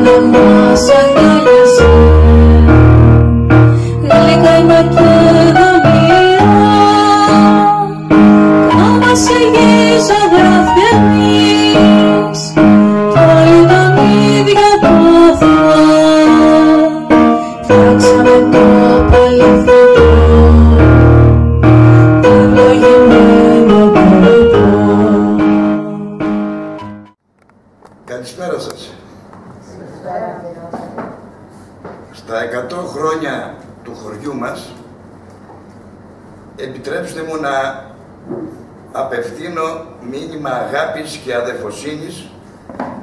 δεν μας αγκάλιασε. Γλυκά η Μακεδονία, κόμμα σε γη ζωγράφει εμείς, το ήταν ίδια το Αθώα, φτιάξαμε το παλαιφωτό, το ευλογημένο κόλπο. Καλησπέρα σας. Στα 100 χρόνια του χωριού μας, επιτρέψτε μου να απευθύνω μήνυμα αγάπης και αδερφοσύνης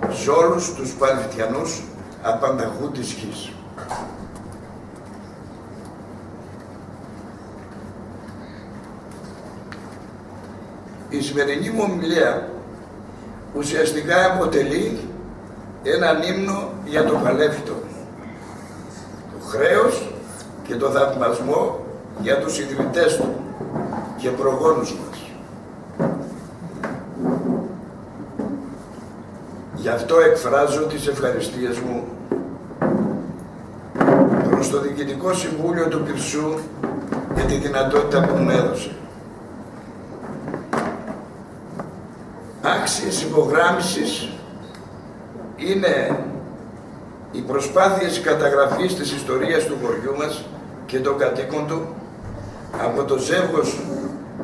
σε όλους τους Παλαιστινιανούς απανταχού της γης. Η σημερινή μου ομιλία ουσιαστικά αποτελεί έναν ύμνο για το Παλέφυτο, το χρέος και το θαυμασμό για τους ιδρυτές του και προγόνους μας. Γι' αυτό εκφράζω τις ευχαριστίες μου προς το Διοικητικό Συμβούλιο του Πυρσού για τη δυνατότητα που μου έδωσε. Άξιες υπογράμμισης είναι οι προσπάθειες καταγραφής της ιστορίας του χωριού μας και των κατοίκων του από το ζεύγος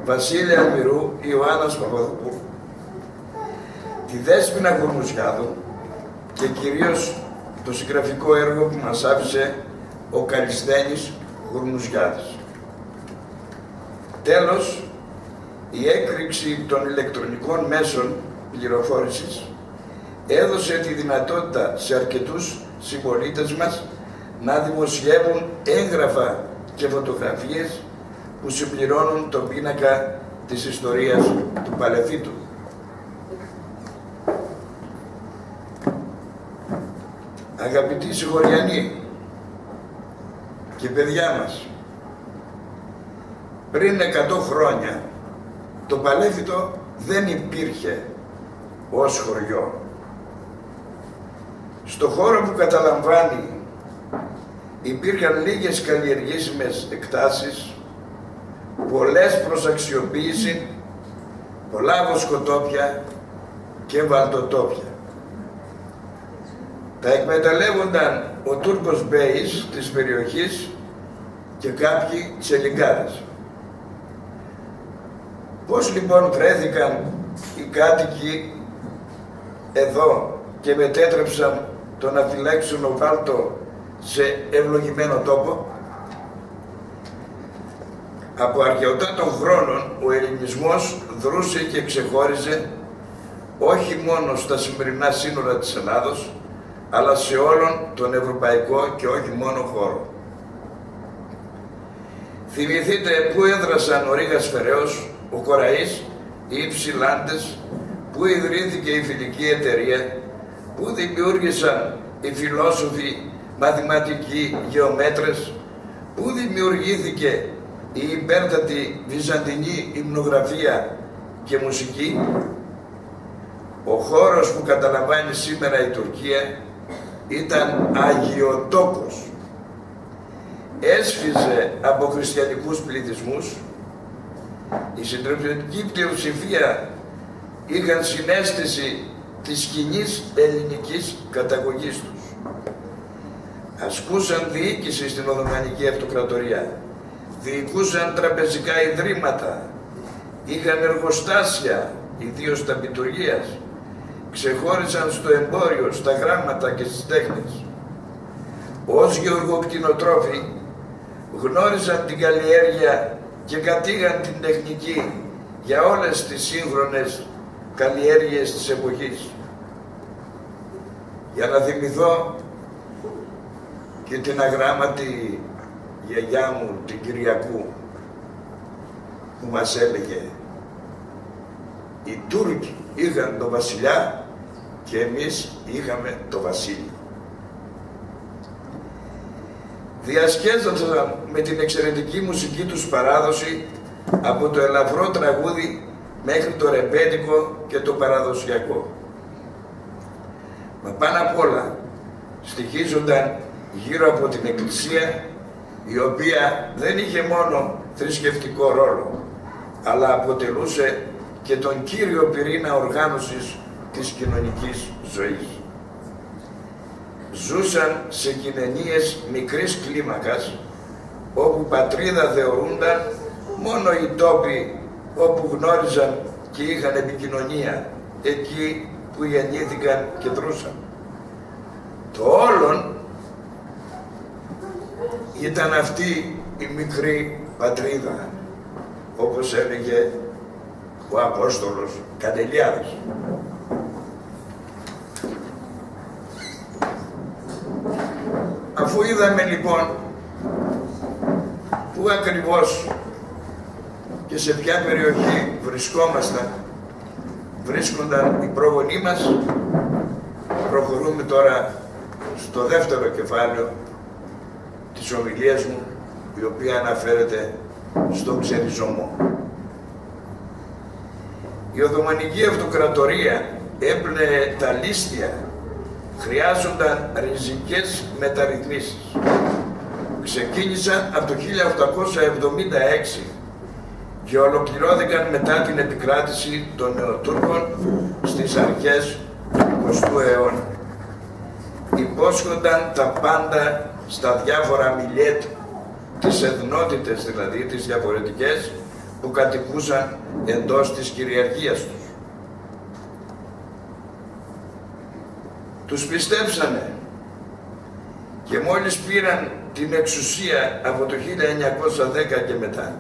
Βασίλη Αλμυρού Ιωάννας Παπαδοπούλου, τη Δέσποινα Γουρμουζιάδου και κυρίως το συγγραφικό έργο που μας άφησε ο Καλισθένης Γουρμουζιάδης. Τέλος, η έκρηξη των ηλεκτρονικών μέσων πληροφόρησης έδωσε τη δυνατότητα σε αρκετούς συμπολίτες μας να δημοσιεύουν έγγραφα και φωτογραφίες που συμπληρώνουν τον πίνακα της ιστορίας του Παλεφύτου. Αγαπητοί συγχωριανοί και παιδιά μας, πριν 100 χρόνια το Παλέφυτο δεν υπήρχε ως χωριό. Στο χώρο που καταλαμβάνει υπήρχαν λίγες καλλιεργήσιμες εκτάσεις, πολλές προς αξιοποίηση, πολλά βοσκοτόπια και βαλτοτόπια. Τα εκμεταλλεύονταν ο Τούρκος Μπέης της περιοχής και κάποιοι τσελιγκάδες. Πώς λοιπόν βρέθηκαν οι κάτοικοι εδώ και μετέτρεψαν τον αφιλέξενο βάλτο σε ευλογημένο τόπο? Από αρχαιοτάτων χρόνων ο ελληνισμός δρούσε και ξεχώριζε όχι μόνο στα σημερινά σύνορα της Ελλάδος, αλλά σε όλον τον ευρωπαϊκό και όχι μόνο χώρο. Θυμηθείτε πού έδρασαν ο Ρήγας Φεραίος, ο Κοραής, οι Υψηλάντες, πού ιδρύθηκε η φιλική εταιρεία, πού δημιούργησαν οι φιλόσοφοι, μαθηματικοί, γεωμέτρες, πού δημιουργήθηκε η υπέρτατη βυζαντινή υμνογραφία και μουσική. Ο χώρος που καταλαμβάνει σήμερα η Τουρκία ήταν αγιοτόπος. Έσφιζε από χριστιανικούς πληθυσμούς. Η συντριπτική πλειοψηφία είχαν συναίσθηση της κοινής ελληνικής καταγωγής τους. Ασκούσαν διοίκηση στην Οθωμανική Αυτοκρατορία, διοικούσαν τραπεζικά ιδρύματα, είχαν εργοστάσια, ιδίως ταπειτουργίας, ξεχώρισαν στο εμπόριο, στα γράμματα και στις τέχνες. Ως γεωργοκτηνοτρόφοι γνώριζαν την καλλιέργεια και κατήγαν την τεχνική για όλες τις σύγχρονες καλλιέργειες της εποχής. Για να θυμηθώ και την αγράμματη γιαγιά μου, την Κυριακού, που μας έλεγε οι Τούρκοι είχαν τον βασιλιά και εμείς είχαμε το βασίλειο. Διασκέδασαν με την εξαιρετική μουσική τους παράδοση από το ελαφρό τραγούδι μέχρι το ρεμπέτικο και το παραδοσιακό. Μα πάνω απ' όλα στοιχίζονταν γύρω από την Εκκλησία, η οποία δεν είχε μόνο θρησκευτικό ρόλο, αλλά αποτελούσε και τον κύριο πυρήνα οργάνωσης της κοινωνικής ζωής. Ζούσαν σε κοινωνίες μικρής κλίμακας, όπου πατρίδα θεωρούνταν μόνο οι τόποι όπου γνώριζαν και είχαν επικοινωνία, εκεί που γεννήθηκαν και δρούσαν. Το όλον ήταν αυτή η μικρή πατρίδα, όπως έλεγε ο Απόστολος Καντελιάδης. Αφού είδαμε λοιπόν πού ακριβώς και σε ποια περιοχή βρίσκονταν οι πρόγονοί μας, προχωρούμε τώρα στο δεύτερο κεφάλαιο της ομιλίας μου, η οποία αναφέρεται στον ξεριζωμό. Η Οθωμανική Αυτοκρατορία έπλαινε τα λίστια, χρειάζονταν ριζικές μεταρρυθμίσεις. Ξεκίνησαν από το 1876 και ολοκληρώθηκαν μετά την επικράτηση των Νεοτούρκων στις αρχές του 20ου αιώνα. Υπόσχονταν τα πάντα στα διάφορα μιλιέτ, τις εθνότητες δηλαδή, τις διαφορετικές, που κατοικούσαν εντός της κυριαρχίας τους. Τους πιστέψανε και μόλις πήραν την εξουσία από το 1910 και μετά,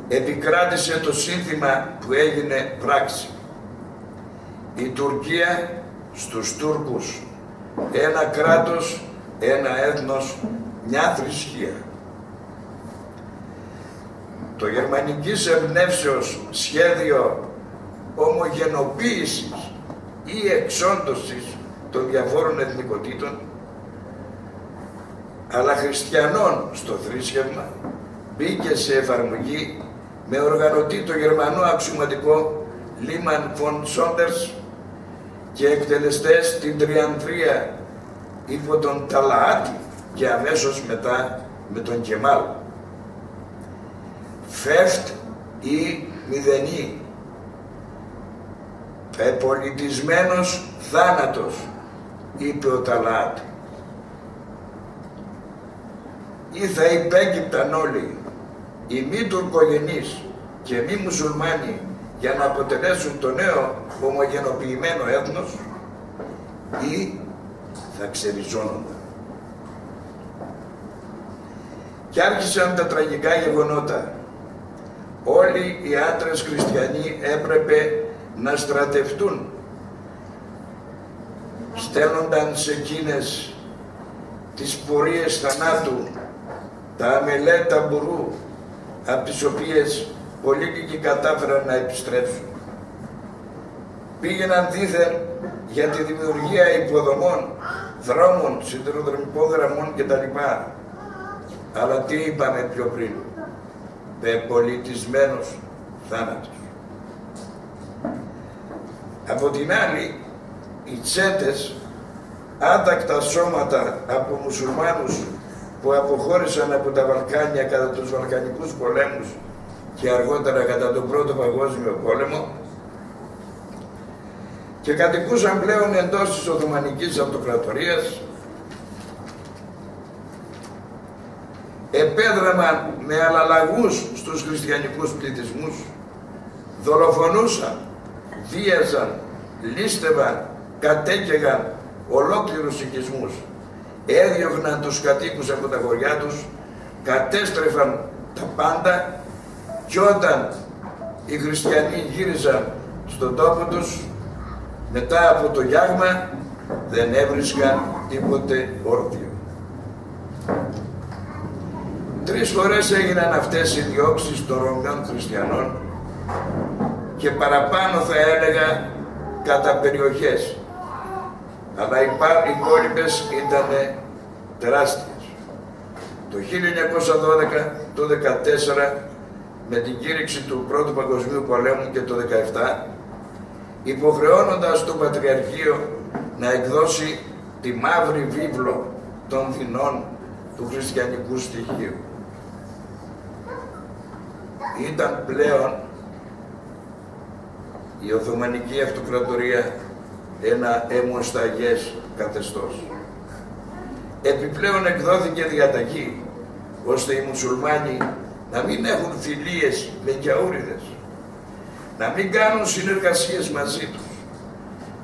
επικράτησε το σύνθημα που έγινε πράξη. Η Τουρκία στους Τούρκους, ένα κράτος, ένα έθνος, μια θρησκεία. Το γερμανικής εμπνεύσεως σχέδιο ομογενοποίησης ή εξόντωσης των διαφόρων εθνικοτήτων, αλλά χριστιανών στο θρήσκευμα, μπήκε σε εφαρμογή με οργανωτή το Γερμανό αξιωματικό Λίμαν Φον Σόντερς και εκτελεστές την Τριανδρία υπό τον Ταλαάτη και αμέσως μετά με τον Κεμάλ. Φεύτ ή μηδενή, πολιτισμένος θάνατος, είπε ο Ταλαάτη. Ή θα υπέκυπταν όλοι οι μη τουρκογενείς και μη μουσουλμάνοι για να αποτελέσουν το νέο ομογενοποιημένο έθνος, ή θα ξεριζώνονταν. Και άρχισαν τα τραγικά γεγονότα. Όλοι οι άντρες χριστιανοί έπρεπε να στρατευτούν. Στέλνονταν σε εκείνες τις πορείες θανάτου, τα αμελέτα μπουρού, από τις οποίες πολλοί λίγοι κατάφεραν να επιστρέψουν. Πήγαιναν δήθεν για τη δημιουργία υποδομών, δρόμων, σιδηροδρομικών γραμμών κτλ. Αλλά τι είπαμε πιο πριν, πεπολιτισμένος θάνατος. Από την άλλη, οι τσέτες, άτακτα σώματα από μουσουλμάνους που αποχώρησαν από τα Βαλκάνια κατά τους Βαλκανικούς πολέμους και αργότερα κατά τον Πρώτο Παγκόσμιο Πόλεμο, και κατοικούσαν πλέον εντός της Οθωμανικής Αυτοκρατορίας, επέδραμαν με αλλαλαγούς στους χριστιανικούς πληθυσμούς, δολοφονούσαν, βίαζαν, λίστευαν, κατέκαιγαν ολόκληρους οικισμούς, έδιωχναν τους κατοίκους από τα χωριά τους, κατέστρεφαν τα πάντα, και όταν οι χριστιανοί γύριζαν στον τόπο τους μετά από το γιάγμα, δεν έβρισκαν τίποτε όρθιο. 3 φορές έγιναν αυτές οι διώξεις των Ρωμαίων χριστιανών και παραπάνω, θα έλεγα, κατά περιοχές, αλλά οι υπόλοιπες ήταν τεράστιες. Το 1912, το 1914, με την κήρυξη του Πρώτου Παγκοσμίου Πολέμου και το 1917, υποχρεώνοντας το Πατριαρχείο να εκδώσει τη μαύρη βίβλο των δεινών του χριστιανικού στοιχείου. Ήταν πλέον η Οθωμανική Αυτοκρατορία ένα αιμοσταγές καθεστώς. Επιπλέον εκδόθηκε διαταγή ώστε οι μουσουλμάνοι να μην έχουν φιλίες με γιαούριδες, να μην κάνουν συνεργασίες μαζί τους,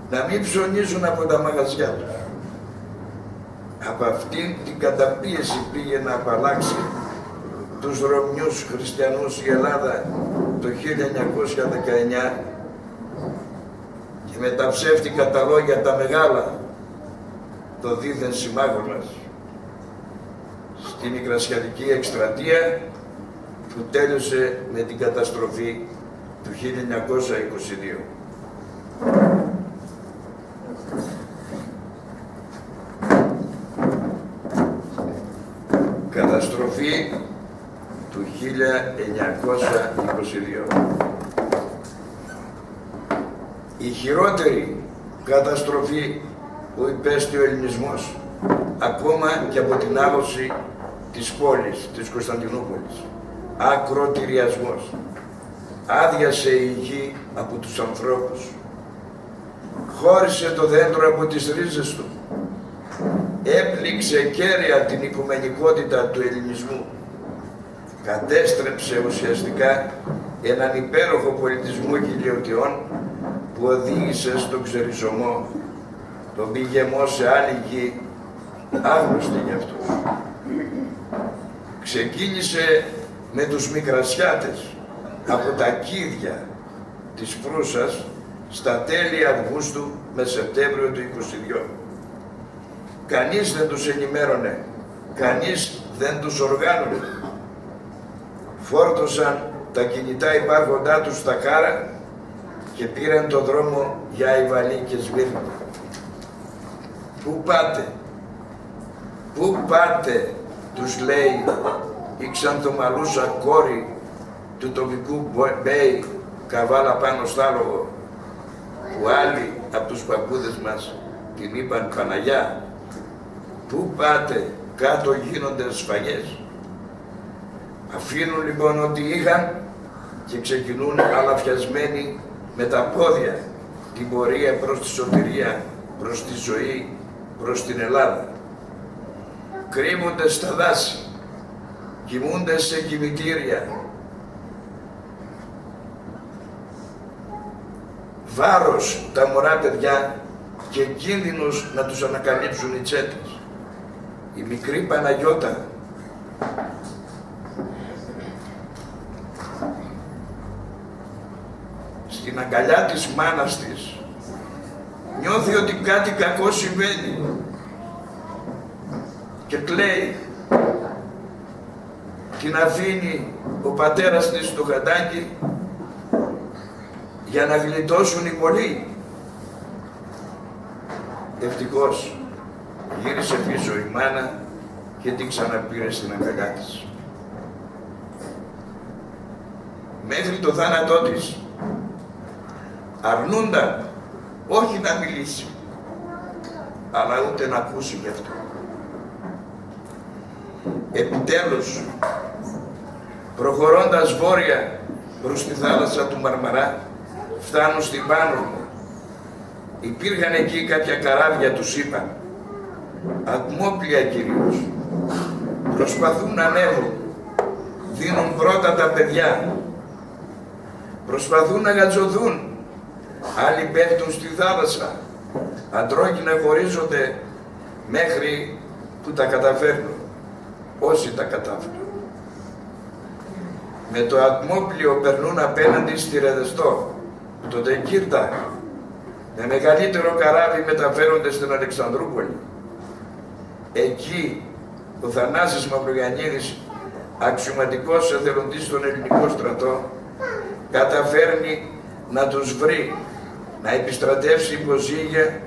να μην ψωνίζουν από τα μαγαζιά τους. Από αυτήν την καταπίεση πήγε να απαλλάξει τους Ρωμιούς χριστιανούς η Ελλάδα το 1919 και με τα ψεύτικα τα λόγια τα μεγάλα το δίθεν συμμάχος μας στη Μικρασιατική εκστρατεία που τέλειωσε με την καταστροφή του 1922. Καταστροφή του 1922. Η χειρότερη καταστροφή που υπέστη ο ελληνισμός, ακόμα και από την άλωση της πόλης, της Κωνσταντινούπολης. Ακροτηριασμός. Άδειασε η γη από τους ανθρώπους. Χώρισε το δέντρο από τις ρίζες του. Έπληξε κέραια την οικουμενικότητα του ελληνισμού. Κατέστρεψε ουσιαστικά έναν υπέροχο πολιτισμό χιλιοτιών που οδήγησε στον ξεριζωμό, τον πηγεμό σε άλλη γη, άγνωστη για αυτούς. Ξεκίνησε με τους Μικρασιάτες από τα Κίδια της Προύσας στα τέλη Αυγούστου με Σεπτέμβριο του 22. Κανείς δεν τους ενημέρωνε, κανείς δεν τους οργάνωνε. Φόρτωσαν τα κινητά υπάρχοντά τους στα κάρα και πήραν το δρόμο για Αϊβαλή και Σμύρνη. Πού πάτε, πού πάτε, τους λέει η ξανθομαλούσα κόρη του τοπικού μπέι Καβάλα πάνω στο άλογο, που άλλοι από τους παππούδες μας την είπαν Παναγιά. Πού πάτε, κάτω γίνονται σφαγές. Αφήνουν λοιπόν ό,τι είχαν και ξεκινούν αλαφιασμένοι με τα πόδια την πορεία προς τη σωτηρία, προς τη ζωή, προς την Ελλάδα. Κρύβονται στα δάση, κοιμούνται σε κημητήρια. Βάρος τα μωρά παιδιά και κίνδυνος να τους ανακαλύψουν οι τσέτες. Η μικρή Παναγιώτα στην αγκαλιά της μάνας της νιώθει ότι κάτι κακό συμβαίνει και κλαίει. Την αφήνει ο πατέρας της στο γαντάκι για να γλιτώσουν οι πολλοί. Ευτυχώς γύρισε πίσω η μάνα και την ξαναπήρε στην αγκαλιά της. Μέχρι το θάνατό της αρνούνταν όχι να μιλήσει, αλλά ούτε να ακούσει γι' αυτό. Επιτέλους, προχωρώντας βόρεια προς τη θάλασσα του Μαρμαρά, φτάνουν στην Πάνο. Υπήρχαν εκεί κάποια καράβια, τους είπαν, ατμόπλια κυρίως. Προσπαθούν να ανέβουν, δίνουν πρώτα τα παιδιά. Προσπαθούν να γατζωθούν, άλλοι πέφτουν στη θάλασσα. Αντρόκινα χωρίζονται μέχρι που τα καταφέρνουν, όσοι τα κατάφεραν. Με το ατμόπλιο περνούν απέναντι στη Ρεδεστό, το Τεκύρτα. Με μεγαλύτερο καράβι μεταφέρονται στην Αλεξανδρούπολη. Εκεί ο Θανάσης Μαυρογιαννίδης, αξιωματικός εθελοντής στον ελληνικό στρατό, καταφέρνει να τους βρει, να επιστρατεύσει υποζύγια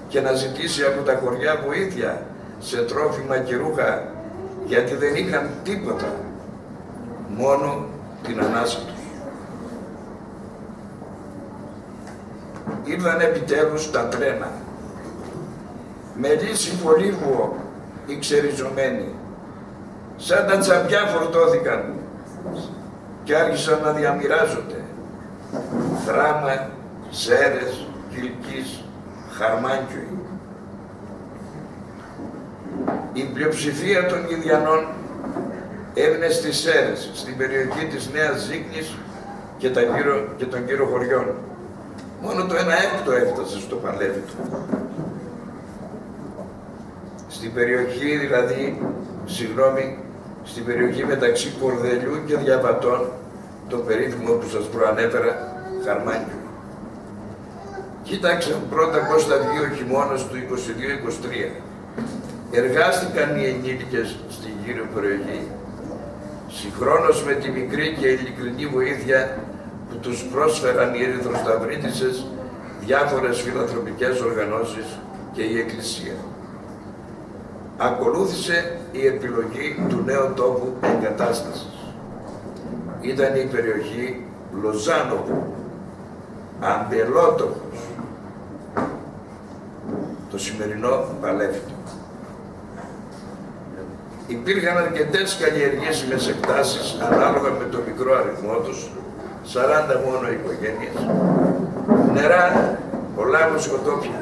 και να ζητήσει από τα χωριά βοήθεια σε τρόφιμα και ρούχα, γιατί δεν είχαν τίποτα, μόνο την ανάσα τους. Ήρθαν επιτέλους τα τρένα. με λύση πολύβουο οι ξεριζωμένοι, σαν τα τσαπιά φορτώθηκαν και άρχισαν να διαμοιράζονται δράμα, Σέρες, Κιλκής, Χαρμάνκιοι. Η πλειοψηφία των Ινδιανών έμεινε στις Σέρες, στην περιοχή της Νέας Ζήκνης και των γύρω χωριών. Μόνο το 1/6 έφτασε στο παλεύει του. Στην περιοχή στην περιοχή μεταξύ Κορδελιού και Διαβατών, το περίφημο που σας προανέφερα, Χαρμάνκιοι. Κοίταξαν πρώτα πώς θα βγει ο χειμώνας του 22-23. Εργάστηκαν οι ενήλικες στην γύρω περιοχή, συγχρόνως με τη μικρή και ειλικρινή βοήθεια που τους πρόσφεραν οι ερυθροσταυρίτισσες, διάφορες φιλανθρωπικές οργανώσεις και η Εκκλησία. Ακολούθησε η επιλογή του νέου τόπου εγκατάστασης. Ήταν η περιοχή Λοζάνοβου, Αμπελότοχος, το σημερινό Παλέφτο. Υπήρχαν αρκετές καλλιεργήσιμες εκτάσεις ανάλογα με το μικρό αριθμό τους, 40 μόνο οικογένειες, νερά, πολλά βοσκοτόπια.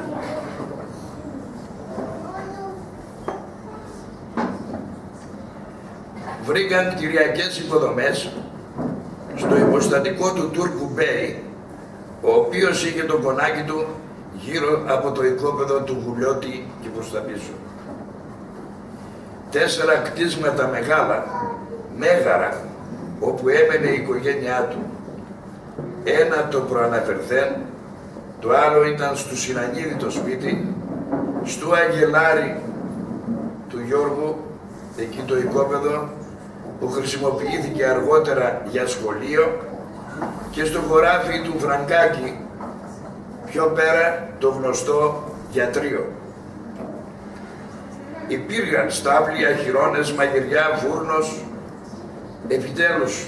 Βρήκαν κτηριακές υποδομές στο υποστατικό του Τούρκου Μπέι, ο οποίος είχε το κονάκι του γύρω από το οικόπεδο του Γουλιώτη και προς τα πίσω. 4 κτίσματα μεγάλα, μέγαρα, όπου έμενε η οικογένειά του. Ένα το προαναφερθέν, το άλλο ήταν στο Συνανίδη το σπίτι, στο Αγγελάρι του Γιώργου, εκεί το οικόπεδο που χρησιμοποιήθηκε αργότερα για σχολείο, και στο χωράφι του Φραγκάκη, πιο πέρα το γνωστό γιατρείο. Υπήρχαν στάβλια, χειρώνες, μαγειριά, φούρνος, επιτέλους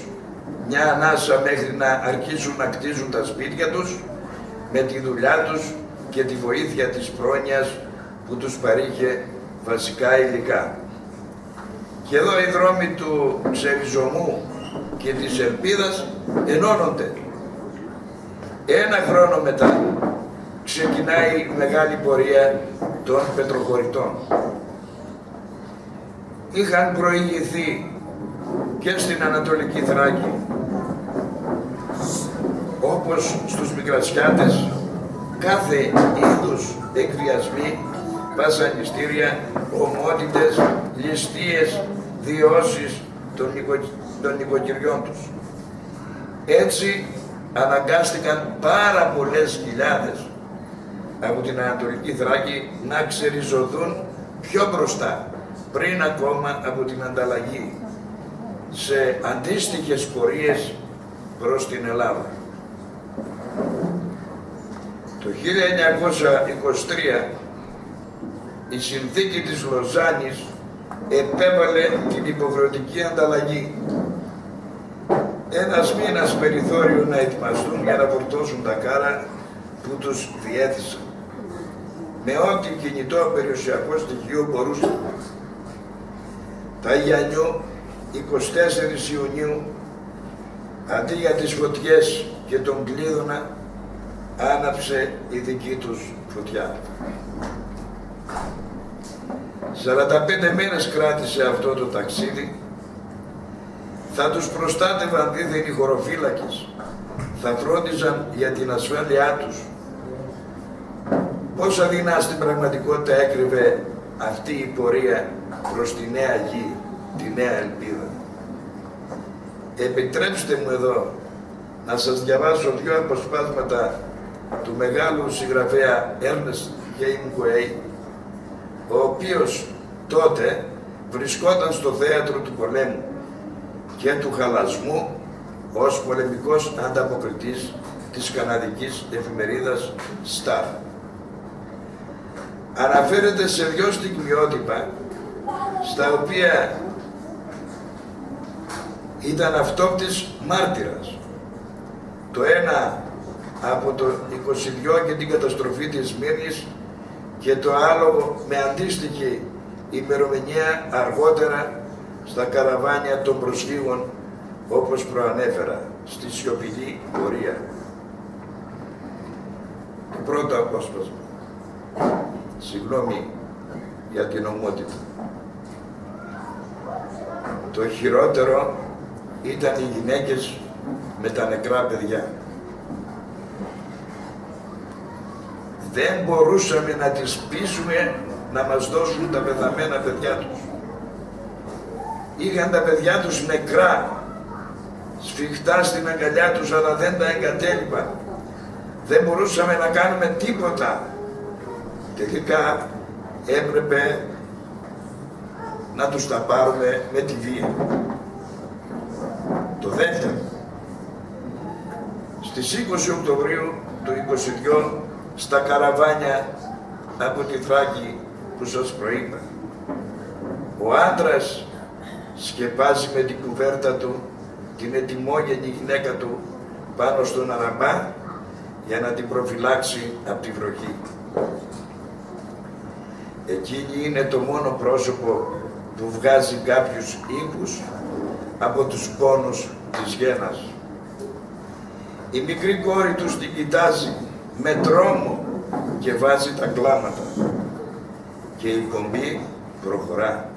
μια ανάσα μέχρι να αρχίσουν να κτίζουν τα σπίτια τους με τη δουλειά τους και τη βοήθεια της πρόνοιας που τους παρήχε βασικά υλικά. Και εδώ οι δρόμοι του ξεριζωμού και της ελπίδας ενώνονται. Ένα χρόνο μετά ξεκινάει η μεγάλη πορεία των πετροχωρητών. Είχαν προηγηθεί και στην Ανατολική Θράκη, όπως στους Μικρασιάτες, κάθε είδους εκβιασμοί, βασανιστήρια, ομότητες, ληστείες, διώσεις των νοικοκυριών τους. Έτσι αναγκάστηκαν πάρα πολλές χιλιάδες από την Ανατολική Θράκη να ξεριζωθούν πιο μπροστά, πριν ακόμα από την ανταλλαγή, σε αντίστοιχες πορείες προς την Ελλάδα. Το 1923 η συνθήκη της Λοζάνης επέβαλε την υποχρεωτική ανταλλαγή. Ένας μήνας περιθώριο να ετοιμαστούν για να φορτώσουν τα κάρα που τους διέθεσαν, με ό,τι κινητό περιουσιακό στοιχείο μπορούσαν. Τα Γιαννιού, 24 Ιουνίου, αντί για τις φωτιές και τον Κλείδωνα, άναψε η δική τους φωτιά. 45 μέρες κράτησε αυτό το ταξίδι. Θα τους προστάτευαν δίθεν οι χωροφύλακες, θα φρόντιζαν για την ασφάλειά τους. Πόσα δεινά στην πραγματικότητα έκρυβε αυτή η πορεία προς τη νέα γη, τη νέα ελπίδα. Επιτρέψτε μου εδώ να σας διαβάσω 2 αποσπάσματα του μεγάλου συγγραφέα Ernest Hemingway, ο οποίος τότε βρισκόταν στο θέατρο του πολέμου και του χαλασμού ως πολεμικός ανταποκριτής της καναδικής εφημερίδας Star. Αναφέρεται σε 2 στιγμιότυπα στα οποία ήταν αυτόπτης μάρτυρας. Το ένα από το 22 και την καταστροφή της Σμύρνης και το άλογο με αντίστοιχη ημερομηνία αργότερα στα καραβάνια των προσφύγων, όπως προανέφερα, στη σιωπηλή πορεία. Το πρώτο απόσπασμα. Συγγνώμη για την ομότητα. Το χειρότερο ήταν οι γυναίκες με τα νεκρά παιδιά. Δεν μπορούσαμε να τις πείσουμε να μας δώσουν τα πεθαμένα παιδιά τους. Είχαν τα παιδιά τους νεκρά, σφιχτά στην αγκαλιά τους, αλλά δεν τα εγκατέλειπαν. Δεν μπορούσαμε να κάνουμε τίποτα. Τελικά έπρεπε να τους τα πάρουμε με τη βία. Το δεύτερο, στις 20 Οκτωβρίου του 22, στα καραβάνια από τη Θράκη που σας προείπα, ο άντρας σκεπάζει με την κουβέρτα του την ετοιμόγενη γυναίκα του πάνω στον αραμπά για να την προφυλάξει από τη βροχή. Εκείνη είναι το μόνο πρόσωπο που βγάζει κάποιους ήχους από τους πόνους της γένας. Η μικρή κόρη τους την κοιτάζει με τρόμο και βάζει τα κλάματα και η πομπή προχωρά.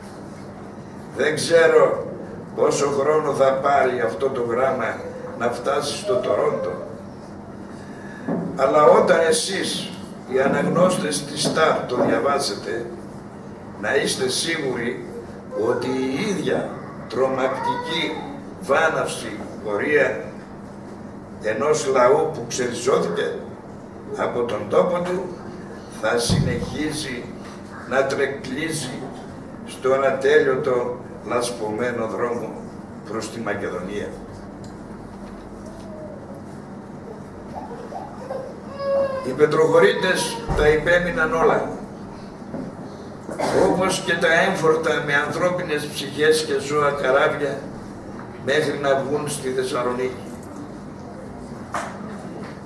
Δεν ξέρω πόσο χρόνο θα πάρει αυτό το γράμμα να φτάσει στο Τορόντο, αλλά όταν εσείς οι αναγνώστες της ΣΤΑΡ το διαβάσετε, να είστε σίγουροι ότι η ίδια τρομακτική βάναυση πορεία ενός λαού που ξεριζώθηκε από τον τόπο του θα συνεχίζει να τρεκλίζει στον ατέλειωτο λασπωμένο δρόμο προς τη Μακεδονία. Οι πετροχωρίτες τα υπέμειναν όλα, όπως και τα έμφορτα με ανθρώπινες ψυχές και ζώα καράβια μέχρι να βγουν στη Θεσσαλονίκη.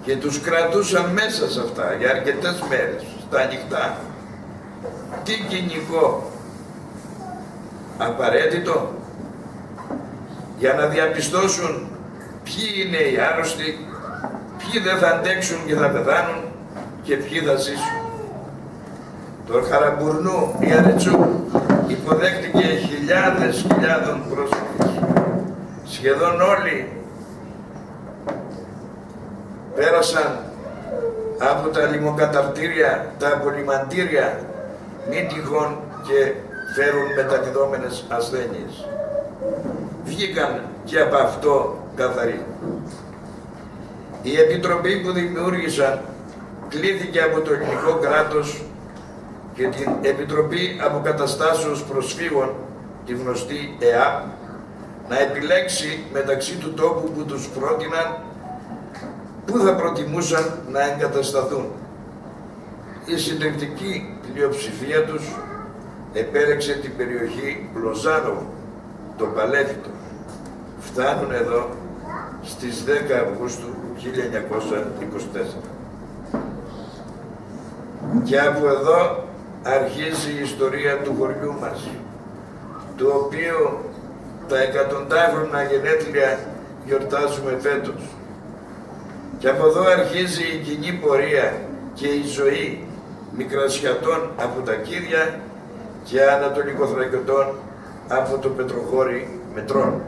Και τους κρατούσαν μέσα σε αυτά για αρκετές μέρες, στα ανοιχτά. Τι κοινικό απαραίτητο για να διαπιστώσουν ποιοι είναι οι άρρωστοι, ποιοι δεν θα αντέξουν και θα πεθάνουν και ποιοι θα ζήσουν. Το Χαραμπουρνού, η Αρετσού, υποδέχτηκε χιλιάδων πρόσφυγες. Σχεδόν όλοι πέρασαν από τα λιμοκαταρτήρια, τα απολυμαντήρια, μη τυχόν και φέρουν μεταδιδόμενες ασθένειες. Βγήκαν και από αυτό καθαροί. Η επιτροπή που δημιούργησαν κλήθηκε από το ελληνικό κράτος και την Επιτροπή Αποκαταστάσεως Προσφύγων, τη γνωστή ΕΑΠ, να επιλέξει μεταξύ του τόπου που τους πρότειναν πού θα προτιμούσαν να εγκατασταθούν. Η συντριπτική πλειοψηφία τους επέλεξε την περιοχή Λοζάνοβου, το Παλέφιτο. Φτάνουν εδώ στις 10 Αυγούστου 1924. Και από εδώ αρχίζει η ιστορία του χωριού μας, το οποίο τα εκατοντάχρονα γενέθλια γιορτάζουμε φέτος. Και από εδώ αρχίζει η κοινή πορεία και η ζωή Μικρασιατών από τα Κίδια και Ανατολικοθρακιωτών από το Πετροχώρι Μετρών.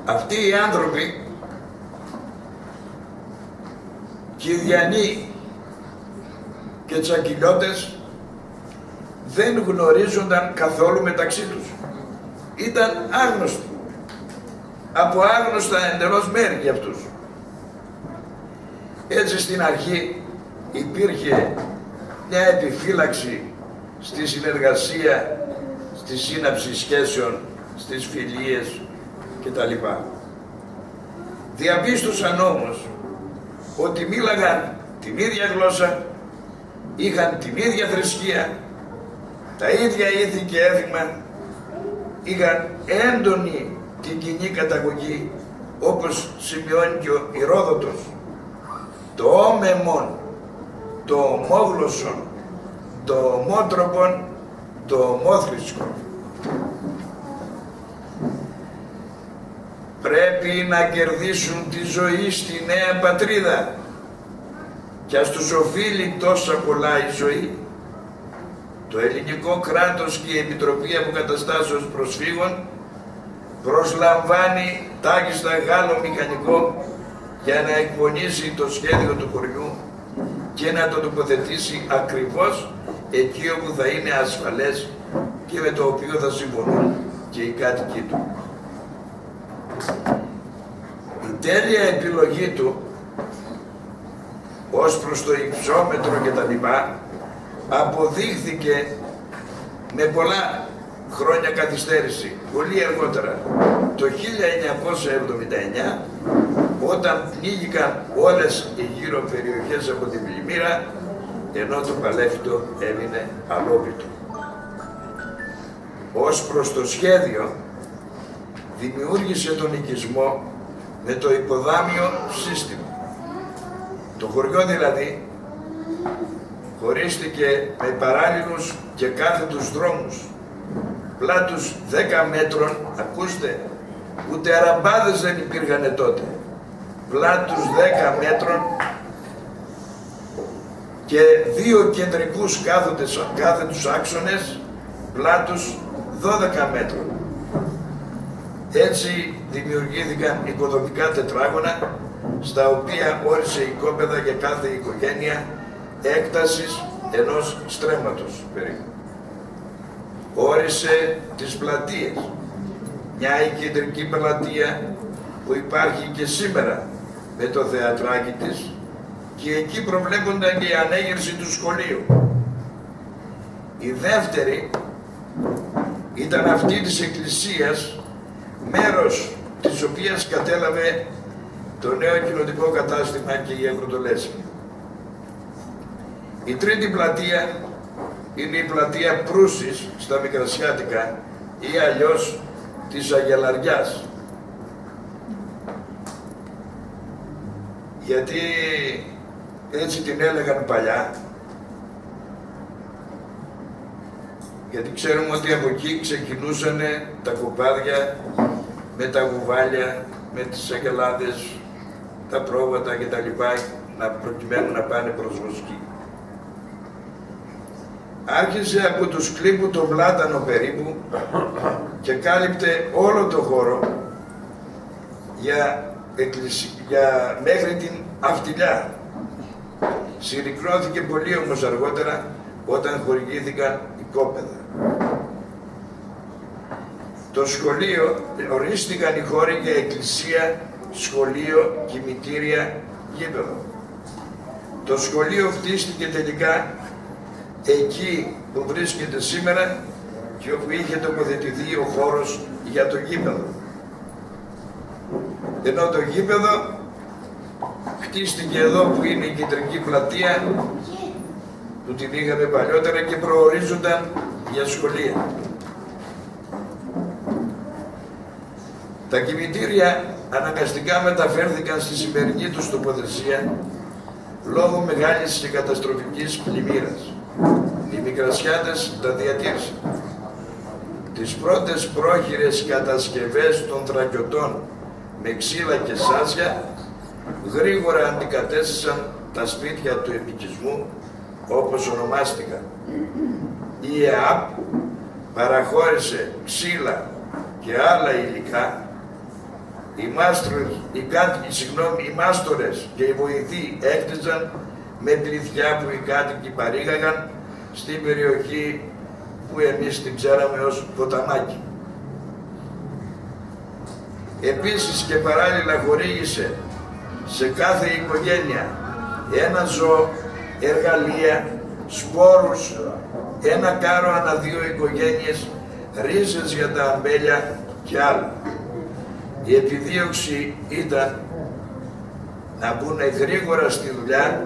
Αυτοί οι άνθρωποι, Κυδιανοί και Τσακυλιώτες, δεν γνωρίζονταν καθόλου μεταξύ τους. Ήταν άγνωστοι, από άγνωστα εντελώς μέρη για αυτούς. Έτσι στην αρχή υπήρχε μια επιφύλαξη στη συνεργασία, στη σύναψη σχέσεων, στις φιλίες κτλ. Διαπίστωσαν όμως ότι μίλαγαν την ίδια γλώσσα, είχαν την ίδια θρησκεία, τα ίδια ήθη και έθιμα, είχαν έντονη την κοινή καταγωγή όπως σημειώνει και ο Ηρόδοτος, το όμαιμον, το ομόγλωσσον, το ομότροπον, το ομόθρησκον. Πρέπει να κερδίσουν τη ζωή στη νέα πατρίδα και ας τους οφείλει τόσα πολλά η ζωή. Το ελληνικό κράτος και η Επιτροπή Αποκαταστάσεως Προσφύγων προσλαμβάνει τάχιστα Γάλλο μηχανικό για να εκπονήσει το σχέδιο του χωριού και να το τοποθετήσει ακριβώς εκεί όπου θα είναι ασφαλές και με το οποίο θα συμφωνούν και οι κάτοικοι του. Η τέλεια επιλογή του ως προς το υψόμετρο και τα λοιπά αποδείχθηκε με πολλά χρόνια καθυστέρηση, πολύ αργότερα, το 1979, όταν πνίγηκαν όλες οι γύρω περιοχές από την πλημμύρα, ενώ το Παλέφητο έμεινε αλόβητο. Ως προς το σχέδιο, δημιούργησε τον οικισμό με το υποδάμιο σύστημα. Το χωριό δηλαδή χωρίστηκε με παράλληλους και κάθετους δρόμους, πλάτους 10 μέτρων, ακούστε, ούτε αραμπάδες δεν υπήρχαν τότε, πλάτους 10 μέτρων και 2 κεντρικούς κάθετους άξονες, πλάτους 12 μέτρων. Έτσι δημιουργήθηκαν οικοδομικά τετράγωνα, στα οποία όρισε οικόπεδα για κάθε οικογένεια έκτασης ενός στρέμματος περίπου. Όρισε τις πλατείες, μια κεντρική πλατεία που υπάρχει και σήμερα με το θεατράκι της, και εκεί προβλέπονταν και η ανέγερση του σχολείου. Η δεύτερη ήταν αυτή της εκκλησίας, μέρος της οποίας κατέλαβε το νέο κοινοτικό κατάστημα και η Αγροτολέσχη. Η τρίτη πλατεία είναι η πλατεία Προύσης στα Μικρασιάτικα ή αλλιώς της Αγελαριάς. Γιατί έτσι την έλεγαν παλιά, γιατί ξέρουμε ότι από εκεί ξεκινούσαν τα κοπάδια με τα γουβάλια, με τις αγελάδες, τα πρόβατα και τα λοιπά, προκειμένου να πάνε προς Βοσκή. Άρχισε από τους Κλίπου το Πλάτανο περίπου και κάλυπτε όλο το χώρο μέχρι την Αυτιλιά. Συρρυκνώθηκε πολύ όμως αργότερα όταν χορηγήθηκαν οικόπεδα. Το σχολείο, ορίστηκαν οι χώροι για εκκλησία, σχολείο, κημητήρια, γήπεδο. Το σχολείο χτίστηκε τελικά εκεί που βρίσκεται σήμερα και όπου είχε τοποθετηθεί ο χώρος για το γήπεδο. Ενώ το γήπεδο χτίστηκε εδώ που είναι η κεντρική πλατεία που την είχαμε παλιότερα και προορίζονταν για σχολεία. Τα κημητήρια αναγκαστικά μεταφέρθηκαν στη σημερινή τους τοποθεσία λόγω μεγάλης και καταστροφικής πλημμύρας. Οι Μικρασιάτες τα διατήρησαν. Τις πρώτες πρόχειρες κατασκευές των τρακιωτών με ξύλα και σάζια γρήγορα αντικατέστησαν τα σπίτια του επικισμού, όπως ονομάστηκαν. Η ΕΑΠ παραχώρησε ξύλα και άλλα υλικά. Οι μάστορες και οι βοηθοί έκτιζαν με πληθιά που οι κάτοικοι παρήγαγαν στην περιοχή που εμείς την ξέραμε ως Ποταμάκι. Επίσης και παράλληλα χορήγησε σε κάθε οικογένεια ένα ζώο, εργαλεία, σπόρους, ένα κάρο ανά 2 οικογένειες, ρίζες για τα αμπέλια και άλλα. Η επιδίωξη ήταν να μπουν γρήγορα στη δουλειά,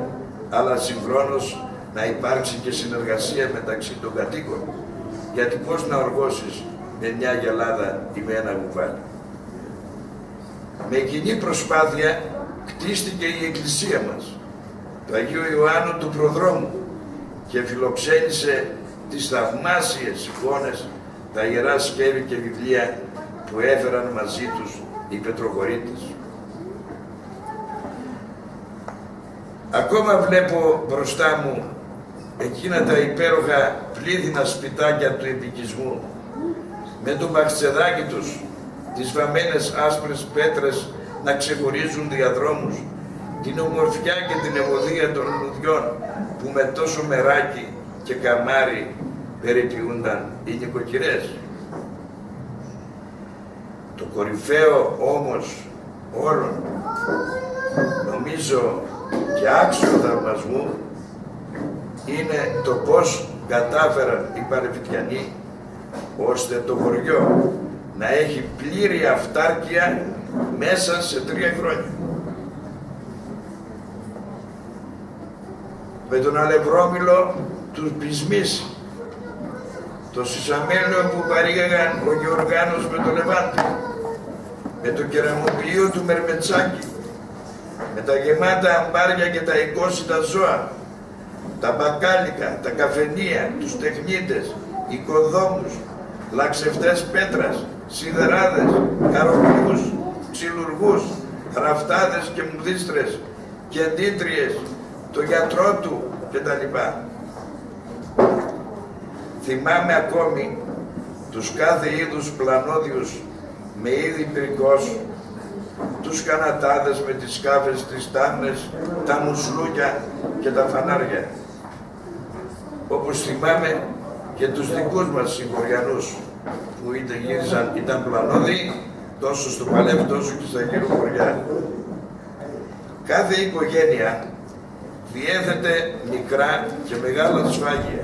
αλλά συγχρόνως να υπάρξει και συνεργασία μεταξύ των κατοίκων. Γιατί πώς να οργώσεις με μια γελάδα ή με ένα γουβάλι. Με κοινή προσπάθεια κτίστηκε η εκκλησία μας, του Αγίου Ιωάννου του Προδρόμου, και φιλοξένησε τις θαυμάσιες εικόνες, τα Ιερά Σκεύη και βιβλία που έφεραν μαζί τους οι Πετροχωρίτες. Ακόμα βλέπω μπροστά μου εκείνα τα υπέροχα πλήθυνα σπιτάκια του επικισμού, με το μπαχτσεδάκι τους, τις βαμμένες άσπρες πέτρες να ξεχωρίζουν διαδρόμους, την ομορφιά και την ευωδία των λουδιών που με τόσο μεράκι και καμάρι περιποιούνταν οι νοικοκυρές. Το κορυφαίο όμως όλων, νομίζω και άξιο θαυμασμού, είναι το πώς κατάφεραν οι Παρεφυτιανοί ώστε το χωριό να έχει πλήρη αυτάρκεια μέσα σε 3 χρόνια. Με τον αλευρώμυλο τους πεισμίσει, το σισαμέλαιο που παρήγαγαν ο Γεωργάνος με το Λεβάντι, με το κεραμοποιείο του Μερμετσάκη, με τα γεμάτα αμπάρια και τα εικόσιτα ζώα, τα μπακάλικα, τα καφενεία, τους τεχνίτες, οικοδόμους, λαξευτές πέτρας, σιδεράδες, καροπλούς, ξυλουργούς, ραφτάδες και μουδίστρες, κεντήτριες, το γιατρό του κτλ. Θυμάμαι ακόμη τους κάθε είδους πλανόδιους με είδη πυρικός, τους κανατάδες με τις σκάφες, τις τάμνες, τα μουσλούκια και τα φανάρια. Όπως θυμάμαι και τους δικούς μας συγχωριανούς που ήταν πλανόδιοι τόσο στο Παλεύει τόσο και στα γύρω χωριά. Κάθε οικογένεια διέθετε μικρά και μεγάλα σφάγια.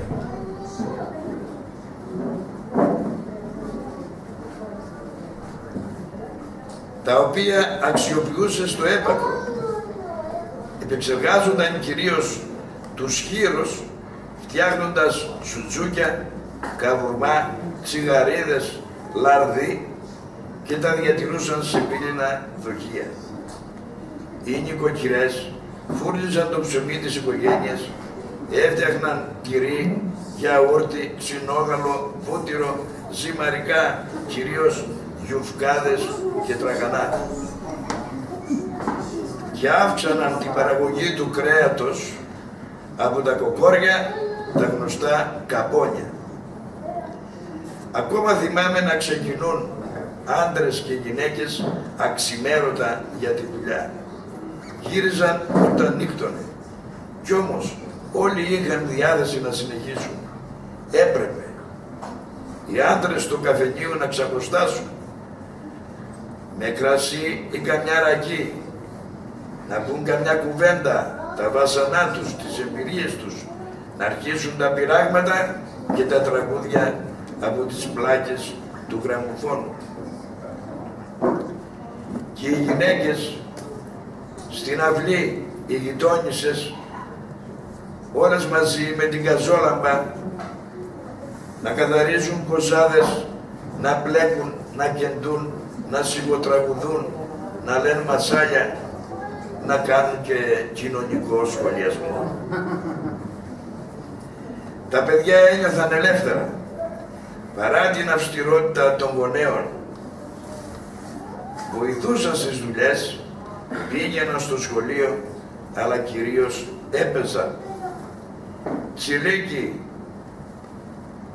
Τα οποία αξιοποιούσε στο έπακρο. Επεξεργάζονταν κυρίως τους χείρους, φτιάχνοντας σουτζούκια, καβουρμά, τσιγαρίδες, λαρδί, και τα διατηρούσαν σε πύληνα δοχεία. Οι νοικοκυρές φούρνιζαν το ψωμί της οικογένειας, έφτιαχναν τυρί, γιαούρτι, ξινόγαλο, βούτυρο, ζυμαρικά, κυρίως γιουφκάδες και τραχανά. Και αύξαναν την παραγωγή του κρέατος από τα κοκόρια, τα γνωστά καπόνια. Ακόμα θυμάμαι να ξεκινούν άντρες και γυναίκες αξιμέρωτα για τη δουλειά. Γύριζαν όταν νύκτωνε. Κι όμως όλοι είχαν διάθεση να συνεχίσουν. Έπρεπε οι άντρες του καφενείου να ξαποστάσουν με κρασί ή καμιά ρακή, να πούν καμιά κουβέντα, τα βάσανά τους, τις εμπειρίες τους, να αρχίσουν τα πειράγματα και τα τραγούδια από τις πλάκες του γραμμοφώνου. Και οι γυναίκες στην αυλή, οι γειτόνισσες, όλες μαζί με την καζόλαμπα, να καθαρίζουν κοζάδες, να πλέκουν, να κεντούν, να σιγοτραγουδούν, να λένε μασάλια, να κάνουν και κοινωνικό σχολιασμό. Τα παιδιά ένιωθαν ελεύθερα, παρά την αυστηρότητα των γονέων. Βοηθούσαν στις δουλειές, πήγαιναν στο σχολείο, αλλά κυρίως έπαιζαν. Τσιλίκι,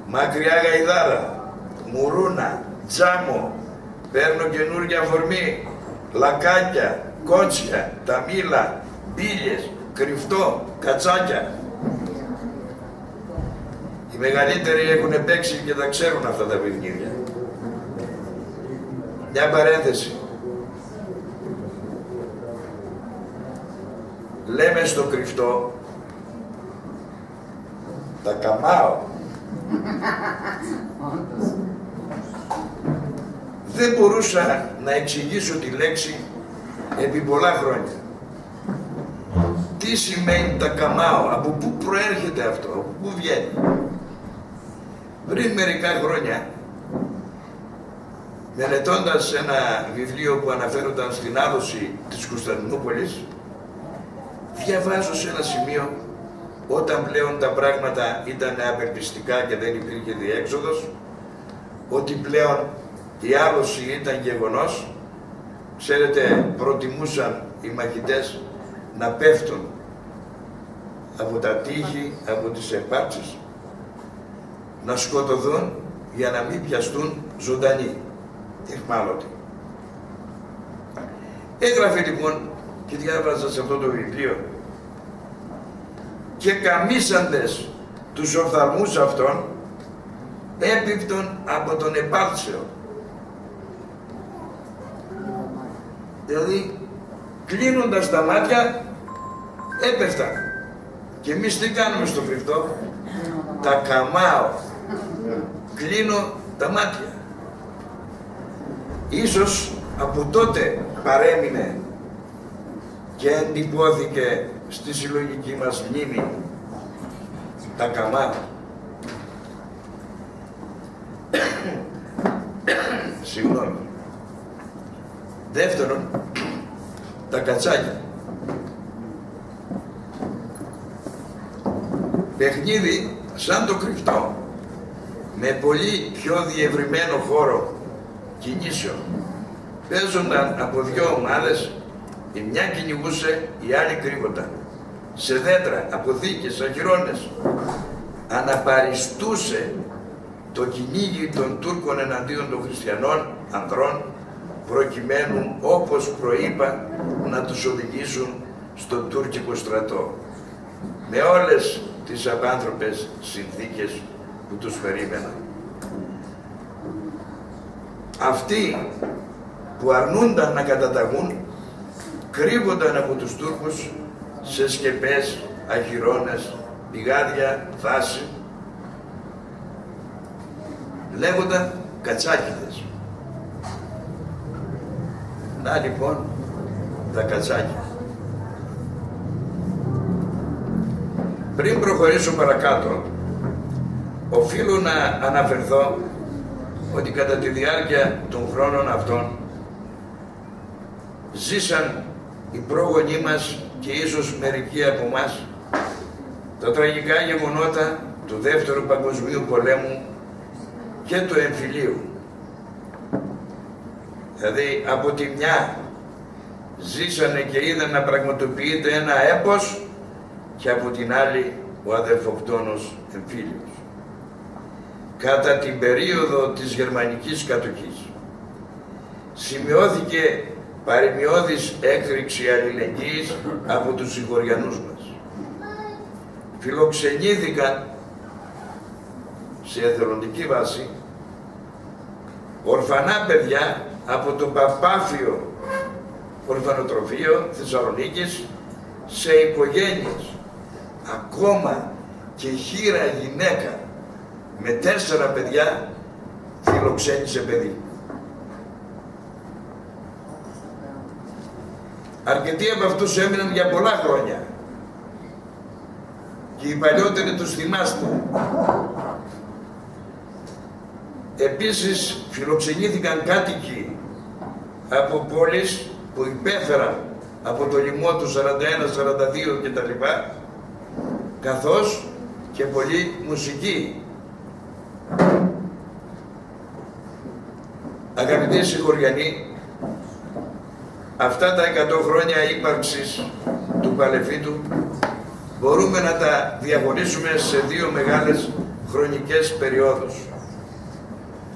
μακριά γαϊδάρα, μουρούνα, τζάμο, παίρνω καινούργια αφορμή, λακάκια, κότσια, ταμίλα, μπίλιες, κρυφτό, κατσάκια. Οι μεγαλύτεροι έχουν παίξει και τα ξέρουν αυτά τα παιχνίδια. Μια παρένθεση. Λέμε στο κρυφτό τα καμάω. Δεν μπορούσα να εξηγήσω τη λέξη επί πολλά χρόνια. Τι σημαίνει τα καμάω, από πού προέρχεται αυτό, από πού βγαίνει. Πριν μερικά χρόνια μελετώντας ένα βιβλίο που αναφέρονταν στην άδοση της Κωνσταντινούπολης, διαβάζω σε ένα σημείο, όταν πλέον τα πράγματα ήταν απελπιστικά και δεν υπήρχε διέξοδος, ότι πλέον η άδοση ήταν γεγονός. Ξέρετε, προτιμούσαν οι μαχητές να πέφτουν από τα τείχη, από τις επάρξεις, να σκοτωθούν για να μην πιαστούν ζωντανοί, εχμάλωτοι. Έγραφε λοιπόν, και διάβαζα σε αυτό το βιβλίο, και καμίσαντες τους οφθαλμούς αυτών έπιπτον από τον επάρξεο. Δηλαδή, κλείνοντας τα μάτια, έπεφταν. Και εμείς τι κάνουμε στο φρικτό? Τα καμάω. Κλείνω τα μάτια. Ίσως από τότε παρέμεινε και εντυπώθηκε στη συλλογική μας μνήμη τα καμάω. Συγγνώμη. Δεύτερον, τα κατσάκια. Παιχνίδι σαν το κρυφτό, με πολύ πιο διευρυμένο χώρο κινήσεων. Παίζονταν από δύο ομάδες, η μια κυνηγούσε, η άλλη κρύβονταν. Σε δέντρα, από δίκες, αχυρώνες. Αναπαριστούσε το κυνήγι των Τούρκων εναντίον των χριστιανών ανδρών, προκειμένου, όπως προείπα, να τους οδηγήσουν στον τουρκικό στρατό, με όλες τις απάνθρωπες συνθήκες που τους περίμεναν. Αυτοί που αρνούνταν να καταταγούν κρύβονταν από τους Τούρκους σε σκεπές, αχυρώνες, πηγάδια, δάση. Λέγονταν κατσάκιδες. Να λοιπόν τα κατσάκια. Πριν προχωρήσω παρακάτω, οφείλω να αναφερθώ ότι κατά τη διάρκεια των χρόνων αυτών ζήσαν οι πρόγονοί μας και ίσως μερικοί από εμάς τα τραγικά γεγονότα του Δεύτερου Παγκοσμίου Πολέμου και του εμφυλίου. Δηλαδή από τη μια ζήσανε και είδαν να πραγματοποιείται ένα έπος και από την άλλη ο αδερφοκτόνος εμφύλιος. Κατά την περίοδο της γερμανικής κατοχής σημειώθηκε παρημιώδης έκρηξη αλληλεγγύης από τους συγχωριανούς μας. Φιλοξενήθηκαν σε εθελοντική βάση ορφανά παιδιά από το Παπάφιο Ορφανοτροφείο Θεσσαλονίκης σε οικογένειες. Ακόμα και χήρα γυναίκα με 4 παιδιά φιλοξένησε παιδί. Αρκετοί από αυτούς έμειναν για πολλά χρόνια και οι παλιότεροι τους θυμάστε. Επίσης φιλοξενήθηκαν κάτοικοι από πόλεις που υπέφεραν από το λοιμό του 41, 42 κτλ, καθώς και πολλοί μουσικοί. Αγαπητοί συγχωριανοί, αυτά τα 100 χρόνια ύπαρξης του Παλαιφίτου μπορούμε να τα διαχωρίσουμε σε 2 μεγάλες χρονικές περιόδους,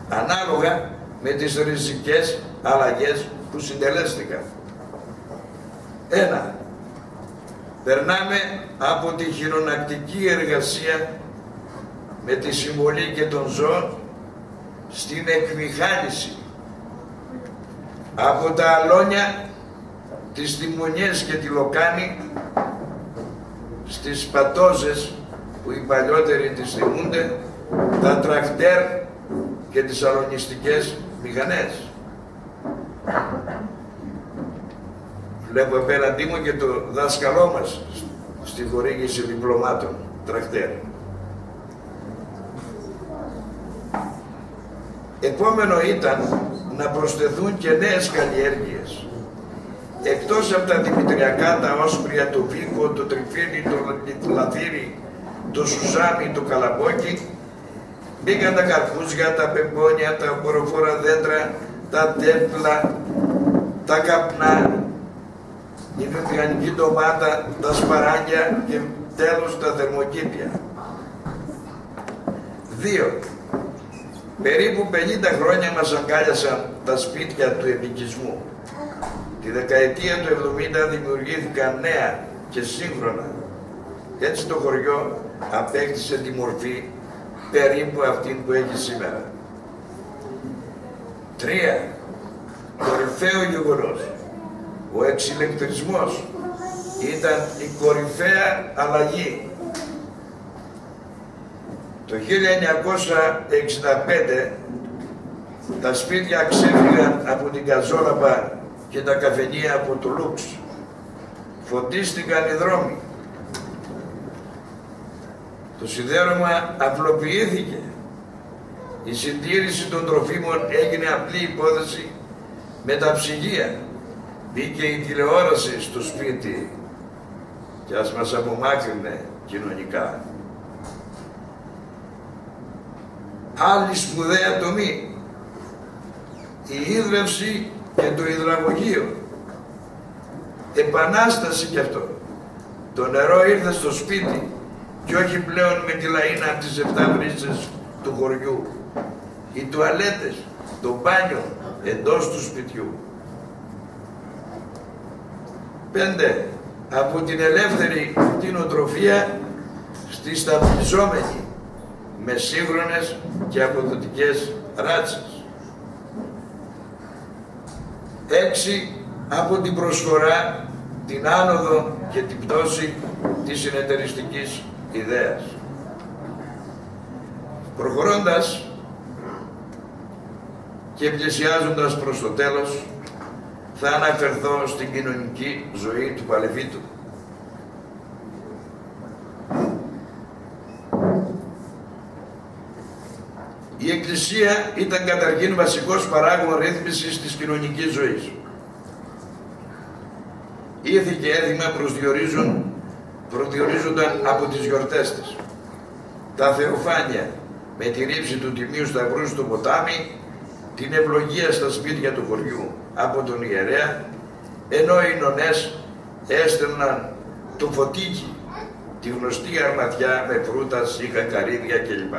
ανάλογα με τις ριζικές αλλαγές που συντελέστηκαν. 1. Περνάμε από τη χειρονακτική εργασία με τη συμβολή και των ζώων στην εκμηχάνηση. Από τα αλόνια, τις τιμονιές και τη λοκάνη στις πατόζες που οι παλιότεροι τις θυμούνται, τα τρακτέρ και τις αλωνιστικές μηχανές. Βλέπω απέναντί μου και το δάσκαλό μας στη χορήγηση διπλωμάτων, τρακτέρ. Επόμενο ήταν να προσθεθούν και νέες καλλιέργειες. Εκτός από τα δημητριακά, τα όσπρια, το βίκο, το τριφύλι, το λαθύρι, το σουζάμι, το καλαμπόκι, μπήκαν τα καρπούζια, τα πεμπόνια, τα οποροφόρα δέντρα, τα τέπλα, τα καπνά, η βιομηχανική ντομάτα, τα σπαράγγια και τέλος τα θερμοκήπια. 2. Περίπου 50 χρόνια μας αγκάλιασαν τα σπίτια του επικισμού. Τη δεκαετία του 70 δημιουργήθηκαν νέα και σύγχρονα. Έτσι το χωριό απέκτησε τη μορφή περίπου αυτή που έχει σήμερα. 3. Κορυφαίο γεγονός. Ο εξηλεκτρισμός ήταν η κορυφαία αλλαγή. Το 1965 τα σπίτια ξέφυγαν από την καζόλαπα και τα καφενεία από το λούξ. Φωτίστηκαν οι δρόμοι. Το σιδέρωμα απλοποιήθηκε. Η συντήρηση των τροφίμων έγινε απλή υπόθεση με τα ψυγεία. Μπήκε η τηλεόραση στο σπίτι και ας μας απομάκρυνε κοινωνικά. Άλλη σπουδαία τομή, η ίδρυυση και το υδραγωγείο. Επανάσταση κι αυτό. Το νερό ήρθε στο σπίτι και όχι πλέον με τη λαΐνα από τις 7 βρύσες του χωριού. Οι τουαλέτες, το μπάνιο εντός του σπιτιού. 5. Από την ελεύθερη κτηνοτροφία στη στabiliζόμενη με σύγχρονες και αποδοτικές ράτσες. 6. Από την προσφορά, την άνοδο και την πτώση της συνεταιριστικής ιδέας. Προχωρώντας και πλησιάζοντας προς το τέλος, θα αναφερθώ στην κοινωνική ζωή του Παλαιφίτου. Η Εκκλησία ήταν καταρχήν βασικός παράγων ρύθμισης της κοινωνικής ζωής. Ήθη και έθιμα προσδιορίζονταν από τις γιορτές της. Τα θεοφάνεια με τη ρήψη του Τιμίου Σταυρού στο ποτάμι, την ευλογία στα σπίτια του χωριού από τον ιερέα, ενώ οι νονές έστελναν το φωτίκι, τη γνωστή αρματιά με φρούτα, σίχα, καρύδια κλπ.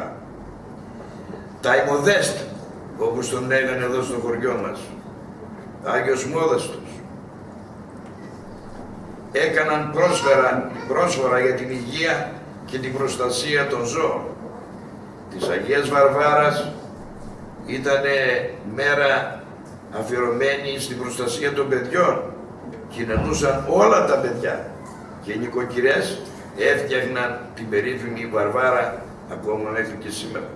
Τα ημοδέστα, όπως τον λέγανε εδώ στο χωριό μας, Άγιος Μόδαστος, έκαναν πρόσφορα για την υγεία και την προστασία των ζώων. Της Αγίας Βαρβάρας ήταν μέρα αφιερωμένη στην προστασία των παιδιών. Κοινωνούσαν όλα τα παιδιά και οι νοικοκυρές έφτιαχναν την περίφημη Βαρβάρα ακόμα μέχρι και σήμερα.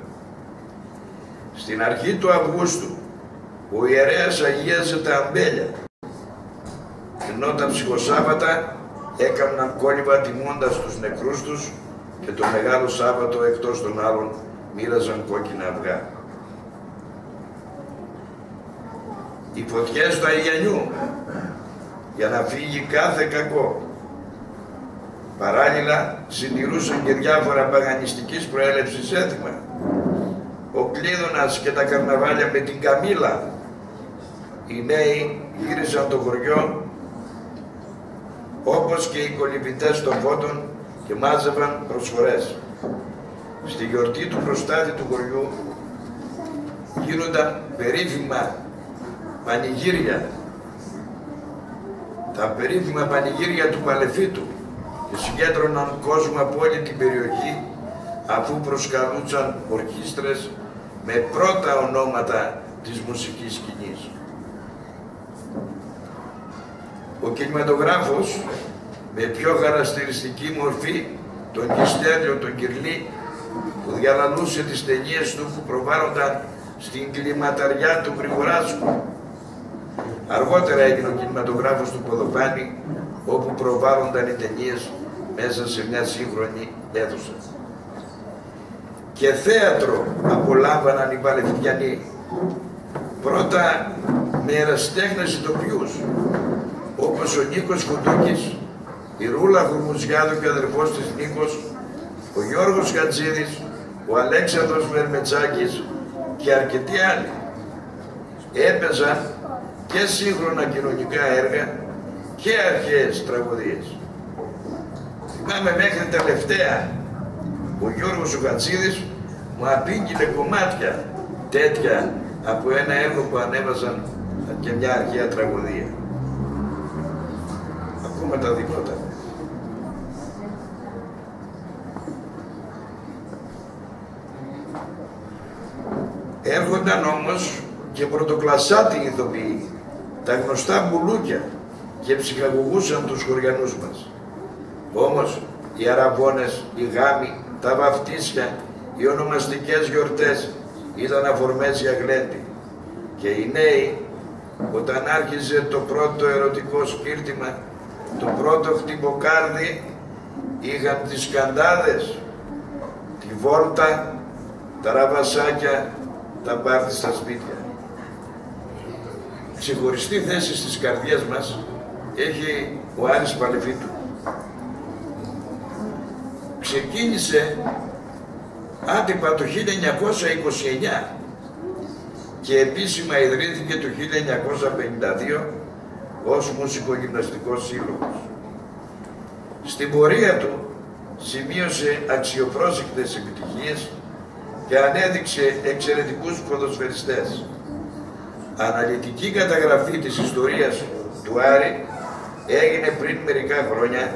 Στην αρχή του Αυγούστου ο ιερέας αγίαζε τα αμπέλια, ενώ τα ψυχοσάββατα έκαναν κόλυβα τιμώντας τους νεκρούς τους και το Μεγάλο Σάββατο εκτός των άλλων μοίραζαν κόκκινα αυγά. Οι φωτιές του Αγιανιού για να φύγει κάθε κακό. Παράλληλα συντηρούσαν και διάφορα παγανιστικής προέλευσης έθιμα. Ο Κλείδωνας και τα καρναβάλια με την Καμήλα. Οι νέοι γύρισαν το χωριό όπως και οι κολυμπητές των φώτων και μάζευαν προσφορές. Στη γιορτή του προστάτη του χωριού γίνονταν περίφημα πανηγύρια. Τα περίφημα πανηγύρια του Παλαιφίτου και συγκέντρωναν κόσμο από όλη την περιοχή, αφού προσκαλούσαν ορχήστρες με πρώτα ονόματα της μουσικής σκηνής. Ο κινηματογράφος με πιο χαρακτηριστική μορφή τον Κιστέλιο τον Κυρλή, που διαλαλούσε τις ταινίες του που προβάλλονταν στην κλιματαριά του Γρηγοράσου. Αργότερα έγινε ο κινηματογράφος του Ποδοπάνη, όπου προβάλλονταν οι ταινίες μέσα σε μια σύγχρονη αίθουσα. Και θέατρο απολάμβαναν οι Παλαιφιτιανοί. πρώτα με ερασιτέχνες ηθοποιούς, όπως ο Νίκος Φουντούκης, η Ρούλα Χουρμουζιάδου και ο αδερφός της Νίκος, ο Γιώργος Χατζίδης, ο Αλέξανδρος Μερμετσάκης και αρκετοί άλλοι. Έπαιζαν και σύγχρονα κοινωνικά έργα και αρχαίες τραγωδίες. Θυμάμαι μέχρι τελευταία ο Γιώργος ο Χατζίδης μου απήγγειλε κομμάτια τέτοια από ένα έργο που ανέβαζαν και μια αρχαία τραγωδία. Ακούμε τα δίπλωτα. Έρχονταν όμως και πρωτοκλασσάτοι ηθοποιοί, τα γνωστά μπουλούκια, και ψυχαγωγούσαν τους χωριανούς μας. Όμως οι αραβώνες, οι γάμοι, τα βαφτίσια, οι ονομαστικές γιορτές ήταν αφορμές για γλέντι. Και οι νέοι, όταν άρχιζε το πρώτο ερωτικό σκύρτημα, το πρώτο χτυποκάρδι, είχαν τις σκαντάδες, τη βόλτα, τα ραβασάκια, τα πάρτι στα σπίτια. Ξεχωριστή θέση στις καρδιές μας έχει ο Άρης Παλεφίτου. Ξεκίνησε άτυπα το 1929 και επίσημα ιδρύθηκε το 1952 ως μουσικογυμναστικός σύλλογος. Στην πορεία του σημείωσε αξιοπρόσεκτες επιτυχίες και ανέδειξε εξαιρετικούς ποδοσφαιριστές. Αναλυτική καταγραφή της ιστορίας του Άρη έγινε πριν μερικά χρόνια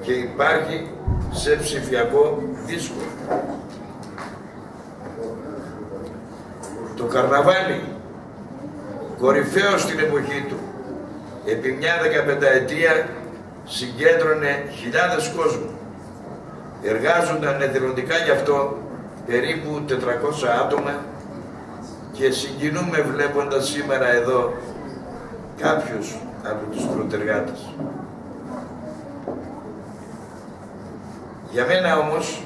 και υπάρχει σε ψηφιακό δίσκο. Το καρναβάλι, κορυφαίο στην εποχή του, επί μια 15ετία συγκέντρωνε χιλιάδες κόσμου. Εργάζονταν εθελοντικά γι' αυτό περίπου 400 άτομα και συγκινούμε βλέποντας σήμερα εδώ κάποιους από τους πρωτεργάτες. Για μένα όμως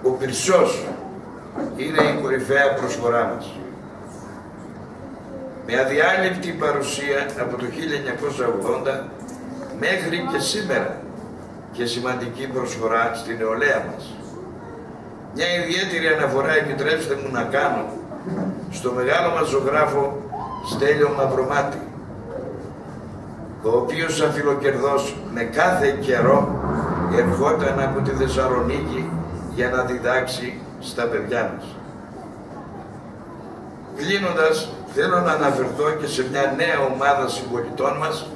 ο Πυρσός είναι η κορυφαία προσφορά μας. Με αδιάλειπτη παρουσία από το 1980 μέχρι και σήμερα και σημαντική προσφορά στην νεολαία μας. Μια ιδιαίτερη αναφορά επιτρέψτε μου να κάνω στο μεγάλο μας ζωγράφο Στέλιο Μαυρομάτη, ο οποίος αφιλοκερδός με κάθε καιρό ερχόταν από τη Θεσσαλονίκη για να διδάξει στα παιδιά μας. Κλείνοντας, θέλω να αναφερθώ και σε μια νέα ομάδα συμπολιτών μας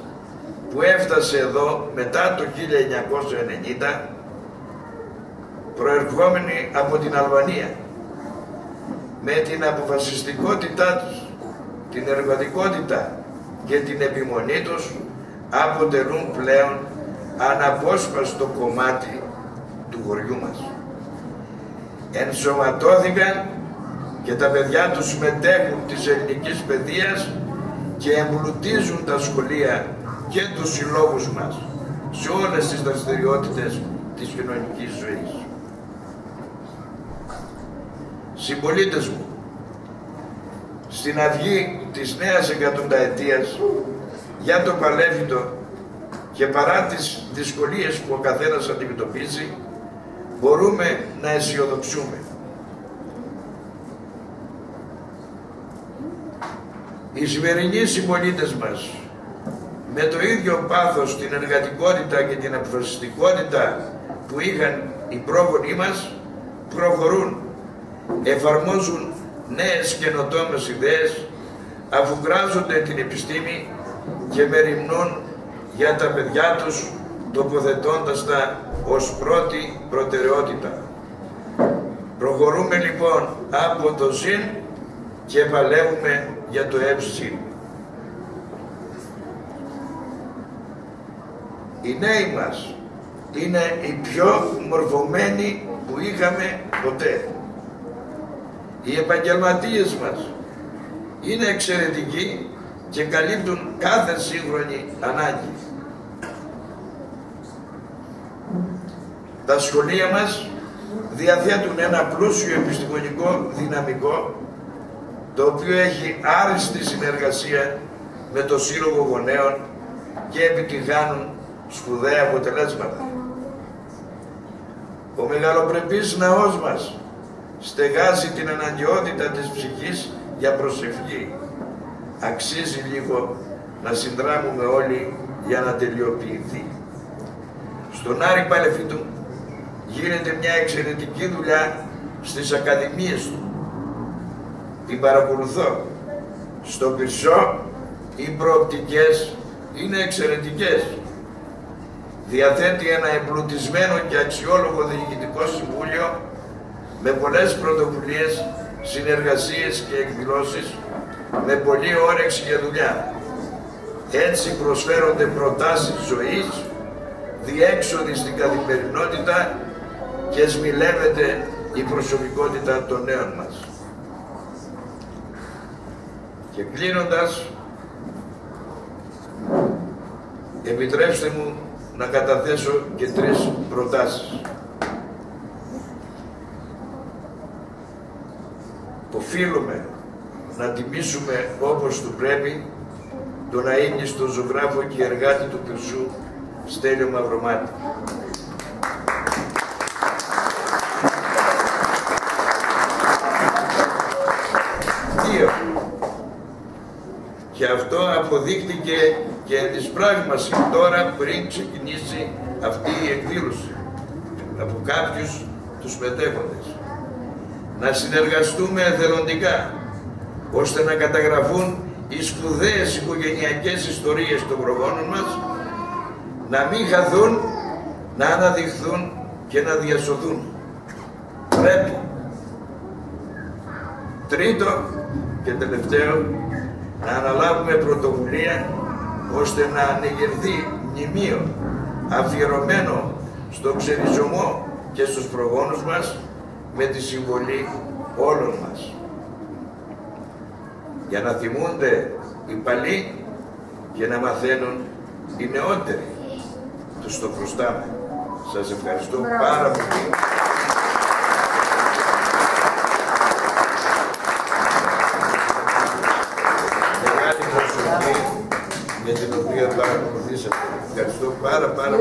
που έφτασε εδώ μετά το 1990, προερχόμενοι από την Αλβανία. Με την αποφασιστικότητά τους, την εργατικότητα και την επιμονή τους αποτελούν πλέον αναπόσπαστο κομμάτι του χωριού μας. Ενσωματώθηκαν και τα παιδιά τους συμμετέχουν της ελληνικής παιδείας και εμπλουτίζουν τα σχολεία και τους συλλόγους μας σε όλες τις δραστηριότητες της κοινωνικής ζωής. Συμπολίτες μου, στην αυγή της νέας εκατονταετίας για το Παλέφητο και παρά τις δυσκολίες που ο καθένας αντιμετωπίζει, μπορούμε να αισιοδοξούμε. Οι σημερινοί συμπολίτες μας, με το ίδιο πάθος, την εργατικότητα και την αποφασιστικότητα που είχαν οι πρόγονοί μας, προχωρούν, εφαρμόζουν νέες καινοτόμες ιδέες, αφουγκράζονται την επιστήμη και μεριμνούν για τα παιδιά τους, τοποθετώντας τα ως πρώτη προτεραιότητα. Προχωρούμε λοιπόν από το ΖΙΝ και παλεύουμε για το ΕΨΙΝ. Οι νέοι μας είναι οι πιο μορφωμένοι που είχαμε ποτέ. Οι επαγγελματίες μας είναι εξαιρετικοί και καλύπτουν κάθε σύγχρονη ανάγκη. Τα σχολεία μας διαθέτουν ένα πλούσιο επιστημονικό δυναμικό το οποίο έχει άριστη συνεργασία με το Σύλλογο Γονέων και επιτυγχάνουν σπουδαία αποτελέσματα. Ο μεγαλοπρεπής ναός μας στεγάζει την αναγκαιότητα της ψυχής για προσευχή. Αξίζει λίγο να συνδράμουμε όλοι για να τελειοποιηθεί. Στον Άρη Παλαιφίτου γίνεται μια εξαιρετική δουλειά στις ακαδημίες του. Την παρακολουθώ. Στο Πυρσό οι προοπτικές είναι εξαιρετικές. Διαθέτει ένα εμπλουτισμένο και αξιόλογο διοικητικό συμβούλιο με πολλές πρωτοβουλίες, συνεργασίες και εκδηλώσεις, με πολλή όρεξη για δουλειά. Έτσι προσφέρονται προτάσεις ζωής, διέξοδοι στην καθημερινότητα και σμιλεύεται η προσωπικότητα των νέων μας. Και κλείνοντας, επιτρέψτε μου να καταθέσω και 3 προτάσεις. Οφείλουμε να τιμήσουμε όπως του πρέπει τον αείμνηστο ζωγράφο και εργάτη του Πυρσού Στέλιο Μαυρομάτη. Και αυτό αποδείχτηκε και της πράγμαση τώρα πριν ξεκινήσει αυτή η εκδήλωση από κάποιους τους μετέχοντες. Να συνεργαστούμε εθελοντικά ώστε να καταγραφούν οι σπουδαίες οικογενειακές ιστορίες των προγόνων μας, να μην χαθούν, να αναδειχθούν και να διασωθούν. Πρέπει. Τρίτο και τελευταίο, να αναλάβουμε πρωτοβουλία ώστε να ανεγερθεί μνημείο αφιερωμένο στο ξεριζωμό και στους προγόνους μας με τη συμβολή όλων μας. Για να θυμούνται οι παλιοί και να μαθαίνουν οι νεότεροι. Τους το χρωστάμε. Σας ευχαριστώ πάρα πολύ. Μεγάλη προσοχή με την οποία παρακολουθήσατε. Ευχαριστώ πάρα πολύ.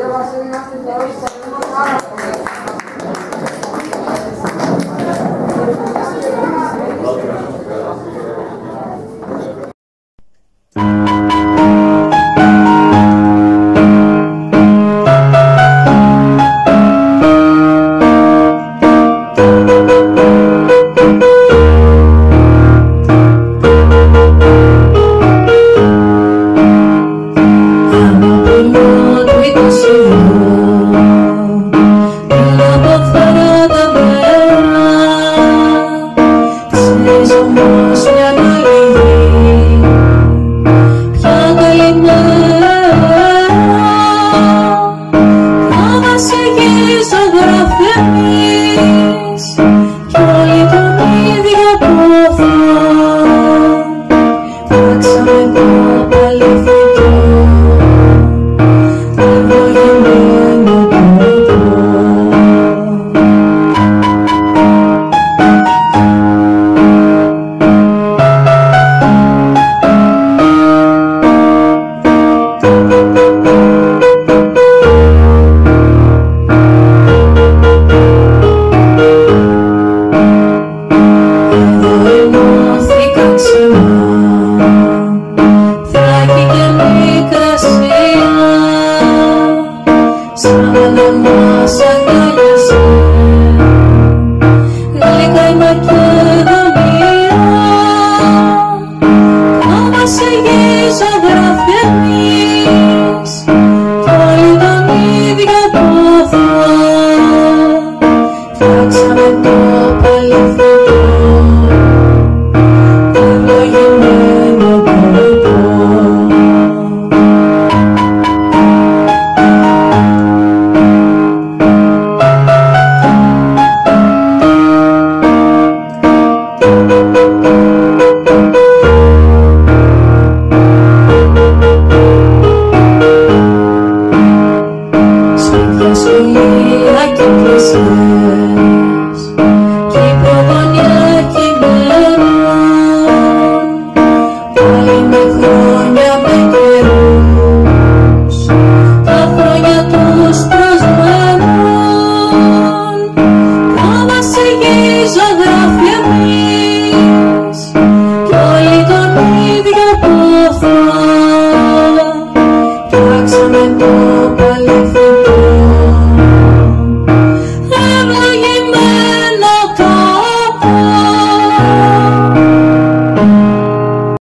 Ζωγραφιά